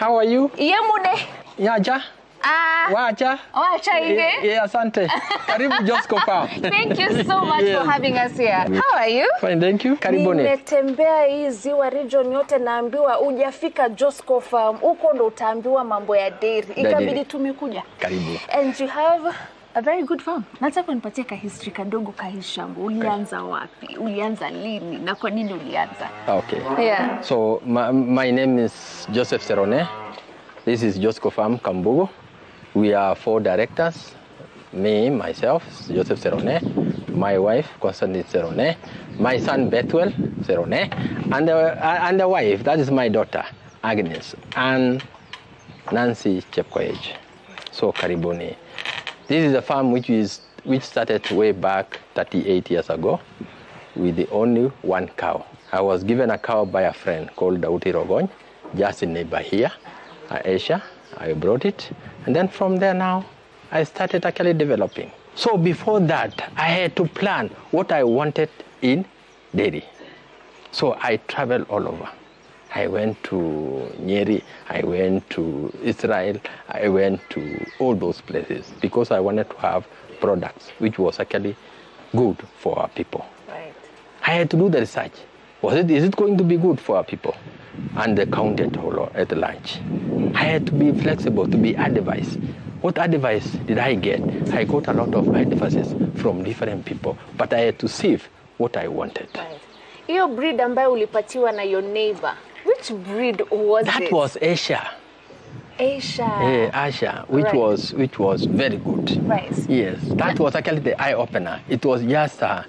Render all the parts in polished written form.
how are you? Yemude. Yaja. Wacha. Wacha inge. Yeah, asante. Karibu Josco Farm. Thank you so much for having us here. How are you? Fine, thank you. Karibuni. Nimetembea hii ziwa region yote, naambiwa hujafika Josco Farm. Huko ndo utaambiwa mambo ya dairy. Ikabidi tumekuja. Karibu. And you have a very good farm. Nataka nipatie ka history kadogo ka hii shamba. Ulianza wapi? Ulianza lini? Na kwa nini ulianza? Okay. Yeah. So my name is Joseph Serone. This is Josco Farm, Kambugo. We are 4 directors. Me, myself, Joseph Serone. My wife, Constantine Serone. My son, Bethuel Serone. And the wife, that is my daughter, Agnes. And Nancy Chepkoech. So, Karibuni. This is a farm which started way back 38 years ago with the only 1 cow. I was given a cow by a friend called Dauti Rogony, just a neighbor here, Asia. I brought it. And then from there now, I started actually developing. So before that, I had to plan what I wanted in dairy. So I traveled all over. I went to Nyeri, I went to Israel, I went to all those places because I wanted to have products which was actually good for our people. Right. I had to do the research. Is it going to be good for our people? And they counted at lunch. I had to be flexible, to be advised. What advice did I get? I got a lot of advices from different people, but I had to save what I wanted. Right. Your breed ambayo ulipatiwa na your neighbor, which breed was it? That was Asia. Asia. Yeah, Asia, which was very good. Right. Yes, that was actually the eye opener. It was just a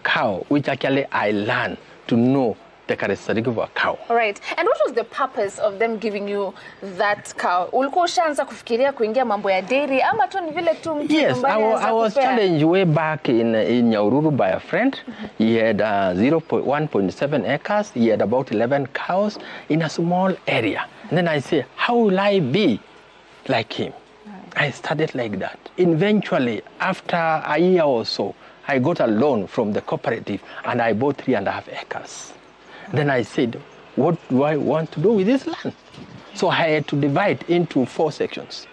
cow, which actually I learned to know the characteristic of a cow. All right. And what was the purpose of them giving you that cow? Ulikuwa ushaanza kufikiria kuingia mambo ya dairy ama tu ni vile tu mtu Yes, I was challenged way back in Nyahururu by a friend. He had 1.7 acres. He had about 11 cows in a small area. And then I said, how will I be like him? I started like that. Eventually, after a year or so, I got a loan from the cooperative and I bought 3.5 acres. Then I said, what do I want to do with this land? So I had to divide into 4 sections.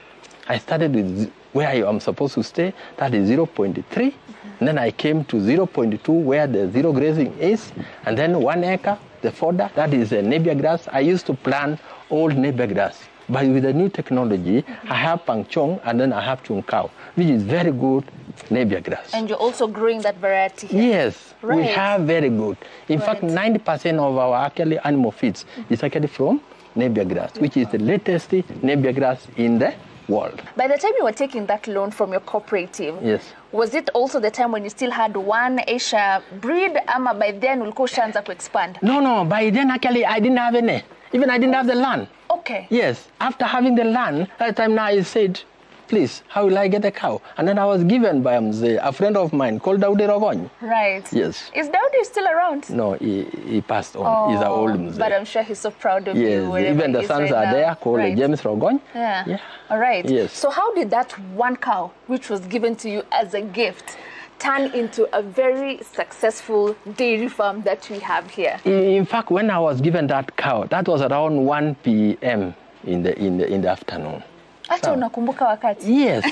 I started with where I am supposed to stay, that is 0.3. And then I came to 0.2 where the zero grazing is. And then 1 acre, the fodder, that is a napier grass. I used to plant old napier grass. But with the new technology, I have pangchong and then I have chung cow, which is very good napier grass. And you're also growing that variety here? Yes, right. We have very good. In fact, 90% of our actually animal feeds is actually from napier grass, which is the latest napier grass in the world. By the time you were taking that loan from your cooperative, yes, was it also the time when you still had 1 Asia breed, ama by then ulikuwa ushaanza to expand? No, by then actually I didn't have any. Even I didn't have the land. Okay. Yes, after having the land, that time now I said, please, how will I get a cow? And then I was given by a friend of mine called Dauti Rogony. Right. Yes. Is Dauti still around? No, he passed on. Oh, he's an old mzee. But I'm sure he's so proud of you. Yes, even the sons are there called James Rogony. Yeah. All right. Yes. So how did that 1 cow, which was given to you as a gift, turn into a very successful dairy farm that we have here? In fact, when I was given that cow, that was around 1 p.m. in the afternoon. Hata unakumbuka wakati? Yes.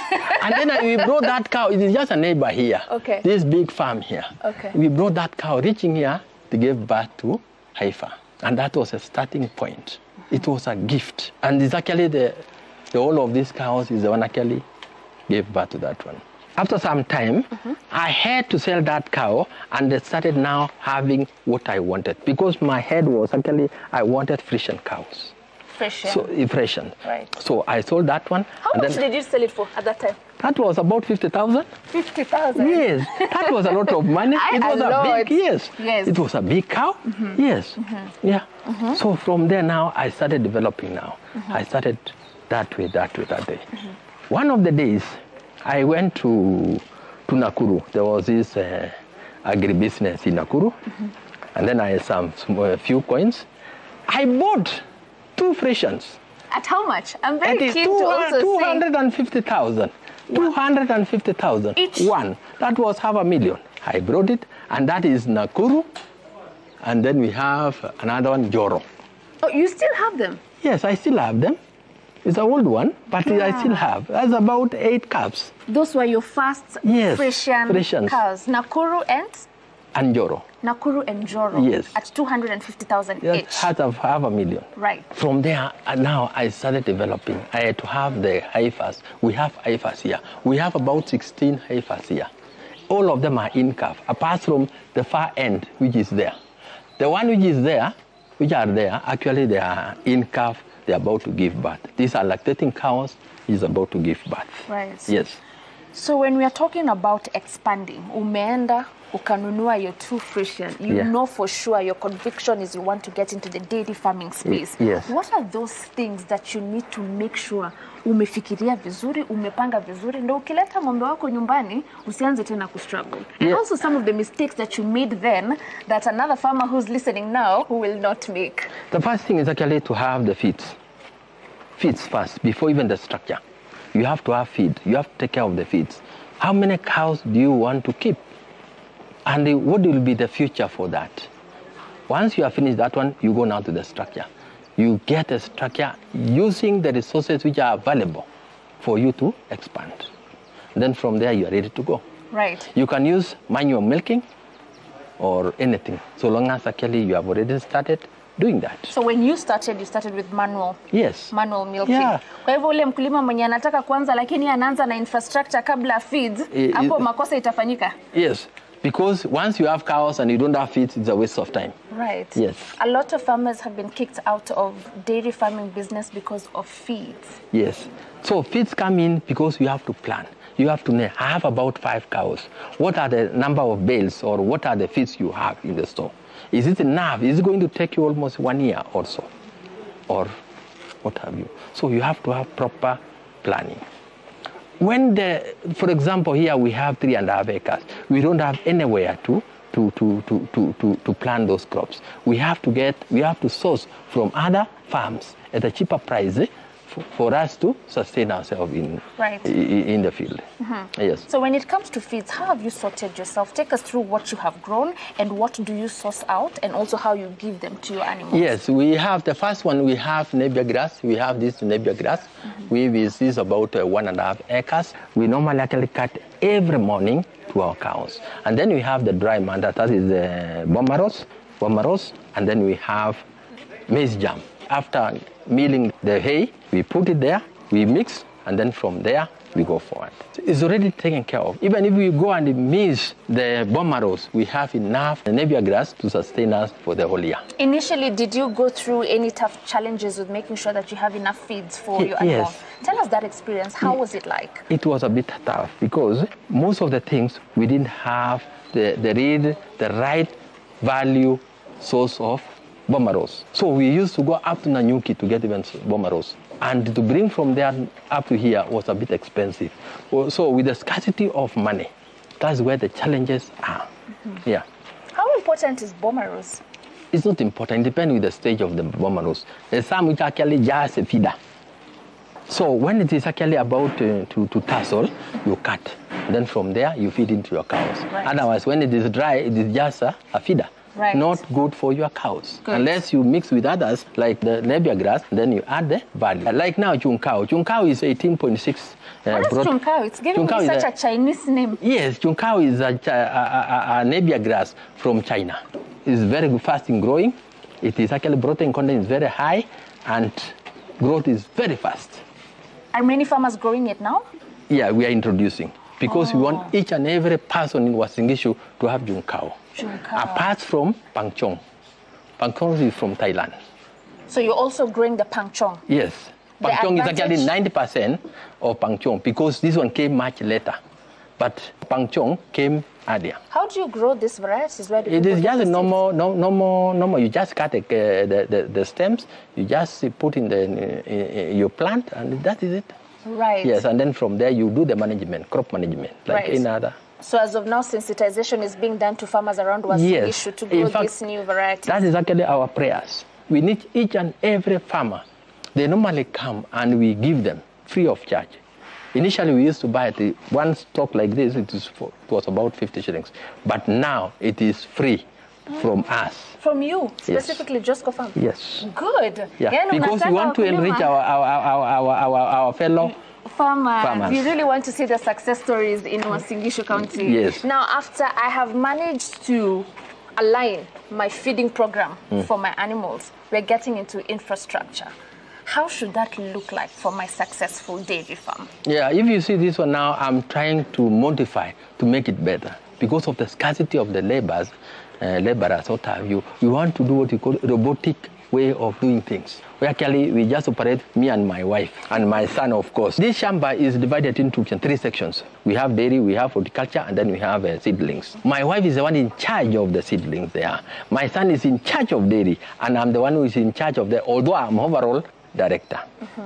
And then we brought that cow. It is just a neighbor here. Okay. This big farm here. Okay. We brought that cow reaching here to give birth to Haifa. And that was a starting point. It was a gift. And it's actually the whole of these cows is the one actually gave birth to that one. After some time, I had to sell that cow and I started now having what I wanted. Because my head was actually, I wanted Frisian cows. Frisian? So, Frisian. Right. So I sold that one. How much did you sell it for at that time? That was about 50,000. 50,000? Yes. That was a lot of money. It was a big, yes. It was a big cow. Yes. Yeah. So from there now, I started developing now. I started that way. One of the days, I went to Nakuru. There was this agribusiness in Nakuru. And then I had a few coins. I bought 2 Frisians. At how much? I'm very keen to also 250,000. 250,000. Each? One. That was $500,000. I brought it, and that is Nakuru. And then we have another one, Joro. Oh, you still have them? Yes, I still have them. It's an old one, but I still have. That's about 8 calves. Those were your first Frisian cows. Nakuru and? Njoro. Nakuru and Njoro. Yes. At 250,000 yes, each. Half a million. Right. From there, now I started developing. I had to have the heifers. We have heifers here. We have about 16 heifers here. All of them are in calf, apart from the far end, which is there. The one which are there, actually they are in calf. They're about to give birth. These are lactating cows. Is about to give birth. Right. Yes. So when we are talking about expanding, umeenda ukanunua your 2 Frisian, you know for sure your conviction is you want to get into the dairy farming space. Yes. What are those things that you need to make sure umefikiria vizuri, umepanga vizuri, ndio ukileta ng'ombe wako nyumbani usianze tena kustruggle? And also some of the mistakes that you made then that another farmer who's listening now who will not make. The first thing is actually to have the feeds. Feeds first, before even the structure. You have to have feed. You have to take care of the feeds. How many cows do you want to keep? And what will be the future for that? Once you have finished that one, you go now to the structure. You get a structure using the resources which are available for you to expand. Then from there, you are ready to go. Right. You can use manual milking or anything, so long as actually you have already started doing that. So when you started with manual? Yes. Manual milking. Yeah. Kwa hivyo ule mkulima mwenye anataka kwanza lakini anaanza na infrastructure kabla feeds, hapo makosa itafanyika? Yes. Because once you have cows and you don't have feeds, it's a waste of time. Right. Yes. A lot of farmers have been kicked out of dairy farming business because of feeds. Yes. So feeds come in because you have to plan. You have to know, I have about 5 cows. What are the number of bales or what are the feeds you have in the store? Is it enough? Is it going to take you almost 1 year or so? Or what have you? So you have to have proper planning. When for example, here we have 3.5 acres. We don't have anywhere to plant those crops. We have to source from other farms at a cheaper price for us to sustain ourselves in the field. Yes. So when it comes to feeds, how have you sorted yourself? Take us through what you have grown and what do you source out, and also how you give them to your animals. Yes, we have the first one. We have Napier grass. We have this Napier grass. This is about 1.5 acres. We normally actually cut every morning to our cows, and then we have the dry matter. That is the bomaros, and then we have maize germ. After milling the hay, we put it there, we mix, and then from there, we go forward. It's already taken care of. Even if we go and mix the bomaros, we have enough Napier grass to sustain us for the whole year. Initially, did you go through any tough challenges with making sure that you have enough feeds for your animals? Yes. Tell us that experience. How was it like? It was a bit tough because most of the things we didn't have the right value source of bomaros. So we used to go up to Nanyuki to get even bomaros. And to bring from there up to here was a bit expensive. So with the scarcity of money, that's where the challenges are. Yeah. How important is bomaros? It's not important. It depends with the stage of the bomaros. There's some which actually just a feeder. So when it is actually about to tassel, you cut. Then from there, you feed into your cows. Right. Otherwise, when it is dry, it is just a feeder. Right. Not good for your cows. Good. Unless you mix with others, like the Napier grass, then you add the value. Like now, Chunkao. Chunkao is 18.6. What is Chunkao? It's giving me such a Chinese name. Yes, Chunkao is a Napier grass from China. It's very fast in growing. It is actually protein content is very high, and growth is very fast. Are many farmers growing it now? Yeah, we are introducing. Because we want each and every person in Uasin Gishu to have Chunkao. Apart from Pangchong. Pangchong is from Thailand. So you're also growing the Pangchong? Yes. Pangchong is actually 90% of Pangchong because this one came much later. But Pangchong came earlier. How do you grow these varieties? Where do it is just normal. You just cut the stems. You just put in your plant, and that is it. Right. Yes, and then from there you do the management, crop management, like any other. So as of now, sensitization is being done to farmers around Uasin Gishu to grow these new varieties. That is actually our prayers. We need each and every farmer. They normally come and we give them free of charge. Initially, we used to buy one stock like this. It was about 50 shillings. But now it is free from us. From you, specifically Josco Farm? Yes. Good. Yeah. Because we want to enrich our fellow farmers. You really want to see the success stories in Uasin Gishu County. Yes. Now, after I have managed to align my feeding program for my animals, we're getting into infrastructure. How should that look like for my successful dairy farm? Yeah, if you see this one now, I'm trying to modify to make it better. Because of the scarcity of the laborers, what have you, we want to do what we call robotic way of doing things. Actually, we just operate, me and my wife, and my son, of course. This shamba is divided into 3 sections. We have dairy, we have horticulture, and then we have seedlings. My wife is the one in charge of the seedlings there. My son is in charge of dairy, and I'm the one who is in charge of although I'm overall director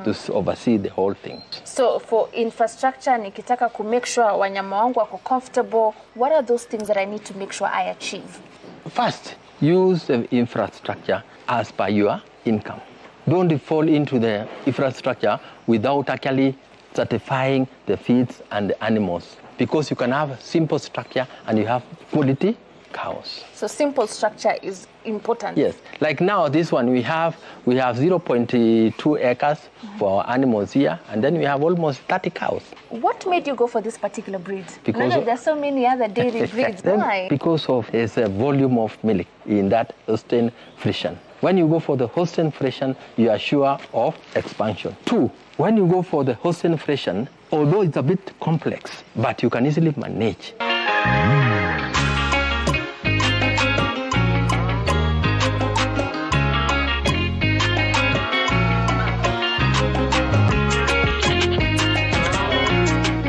to oversee the whole thing. So for infrastructure, nikitaka to make sure wanyama wangu wako comfortable, what are those things that I need to make sure I achieve? First, use the infrastructure as per your income. Don't fall into the infrastructure without actually certifying the feeds and the animals, because you can have a simple structure and you have quality cows. So simple structure is important. Yes, like now this one we have 0.2 acres for our animals here, and then we have almost 30 cows. What made you go for this particular breed? Because there's so many other dairy breeds. Why? Because of its volume of milk in that Holstein Friesian. When you go for the Holstein Friesian, you are sure of expansion. 2, when you go for the Holstein Friesian, although it's a bit complex, but you can easily manage.